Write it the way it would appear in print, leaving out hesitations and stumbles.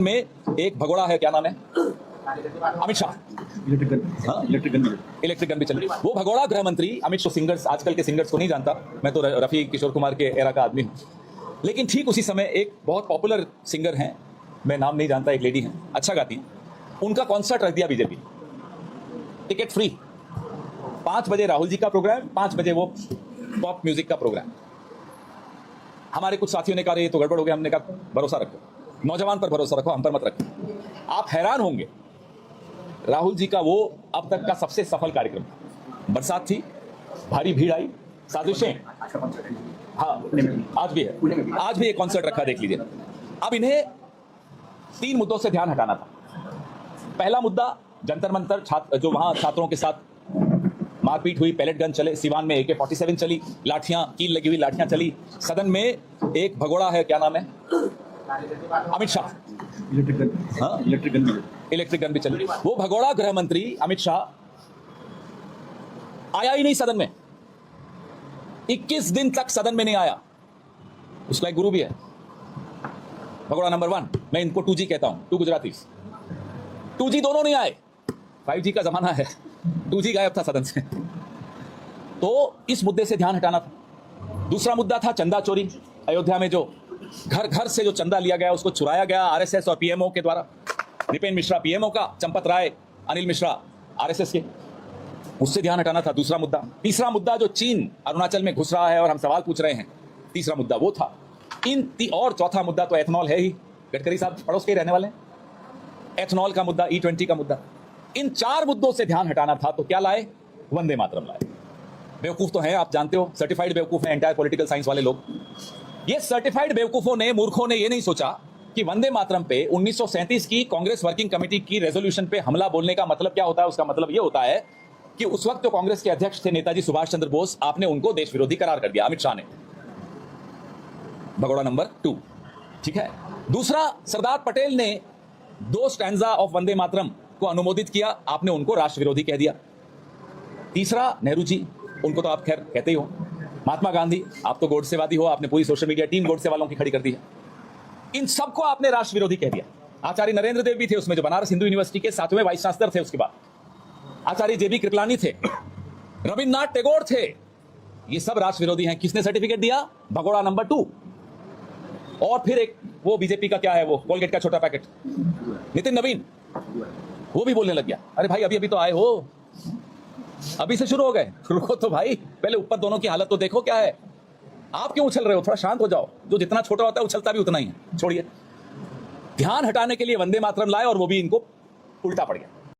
में एक भगोड़ा है, क्या नाम है, अमित शाह। इलेक्ट्रिक गन भी चल रही। वो भगोड़ा गृह मंत्री अमित शाह, सिंगर्स, आजकल के सिंगर्स को नहीं जानता मैं, तो रफी किशोर कुमार के एरा का आदमी हूँ, लेकिन ठीक उसी समय एक बहुत पॉपुलर सिंगर हैं, मैं नाम नहीं जानता, एक लेडी हैं, अच्छा गाती हैं, उनका कॉन्सर्ट रख दिया बीजेपी, टिकट फ्री। 5 बजे राहुल जी का प्रोग्राम, 5 बजे वो पॉप म्यूजिक का प्रोग्राम। हमारे कुछ साथियों ने कहा ये तो गड़बड़ हो गया, हमने कहा भरोसा रखो, नौजवान पर भरोसा रखो, हम पर मत रखो। आप हैरान होंगे, राहुल जी का वो अब तक का सबसे सफल कार्यक्रम। बरसात थी, भारी भीड़ आई, साजिशें, हाँ आज भी है, आज भी एक कॉन्सर्ट रखा, देख लीजिए। अब इन्हें 3 मुद्दों से ध्यान हटाना था। पहला मुद्दा, जंतर मंतर, जो वहां छात्रों के साथ मारपीट हुई, पैलेट गन चले, सिवान में AK-47 चली, लाठियां, कील लगी हुई लाठियां चली, सदन में एक भगोड़ा है, क्या नाम है, अमित शाह। इलेक्ट्रिक गन भी चल रही। वो भगोड़ा गृह मंत्री अमित शाह आया ही नहीं सदन में, 21 दिन तक सदन में नहीं आया। उसका एक गुरु भी है, भगोड़ा नंबर 1, मैं इनको 2G कहता हूं, 2 गुजराती। 2G दोनों नहीं आए, 5G का जमाना है, 2G गायब था सदन से। तो इस मुद्दे से ध्यान हटाना था। दूसरा मुद्दा था चंदा चोरी। अयोध्या में जो घर घर से जो चंदा लिया गया, उसको चुराया गया RSS और PMO के द्वारा। नृपेंद्र मिश्रा PMO का, चंपत राय, अनिल मिश्रा RSS के, उससे ध्यान हटाना था। दूसरा मुद्दा। तीसरा मुद्दा, जो चीन अरुणाचल में घुस रहा है और हम सवाल पूछ रहे हैं, तीसरा मुद्दा वो था। और चौथा मुद्दा तो एथनॉल है ही, गडकरी साहब पड़ोस के रहने वाले हैं। एथनॉल का मुद्दा, E20 का मुद्दा, इन 4 मुद्दों से ध्यान हटाना था। तो क्या लाए? वंदे मातरम लाए। बेवकूफ तो हैं, आप जानते हो, सर्टिफाइड बेवकूफ हैं एंटायर पॉलिटिकल साइंस वाले लोग। ये सर्टिफाइड बेवकूफों ने, मूर्खों ने ये नहीं सोचा कि वंदे मातरम पे 1937 की कांग्रेस वर्किंग कमेटी की रेजोल्यूशन पे हमला बोलने का मतलब क्या होता है। उसका मतलब ये होता है कि उस वक्त जो कांग्रेस के अध्यक्ष थे नेताजी सुभाष चंद्र बोस, आपने उनको देश विरोधी करार कर दिया, अमित शाह ने। भगोड़ा नंबर 2, ठीक है। दूसरा, सरदार पटेल ने 2 स्टैंजा ऑफ वंदे मातरम को अनुमोदित किया, आपने उनको राष्ट्र विरोधी कह दिया। तीसरा, नेहरू जी, उनको तो आप खैर कहते ही हो। महात्मा गांधी, आप तो गोडसेवादी हो, आपने पूरी सोशल मीडिया टीम गोडसे वालों की खड़ी कर दी है। इन सबको आपने राष्ट्र विरोधी कह दिया। आचार्य नरेंद्र देव भी थे उसमें, जो बनारस हिंदू यूनिवर्सिटी के 7वें वाइस चांसलर थे। उसके बाद आचार्य JB कृपलानी थे, रविन्द्रनाथ टैगोर थे। ये सब राष्ट्र विरोधी हैं। किसने सर्टिफिकेट दिया? भगोड़ा नंबर 2। और फिर एक वो बीजेपी का क्या है, वो कोलगेट का छोटा पैकेट, नितिन नवीन, वो भी बोलने लग गया, अरे भाई अभी अभी तो आए हो, अभी से शुरू हो गए, रुको तो भाई, पहले ऊपर दोनों की हालत तो देखो क्या है। आप क्यों उछल रहे हो? थोड़ा शांत हो जाओ। जो जितना छोटा होता है उछलता भी उतना ही है। छोड़िए। ध्यान हटाने के लिए वंदे मातरम लाए और वो भी इनको उल्टा पड़ गया।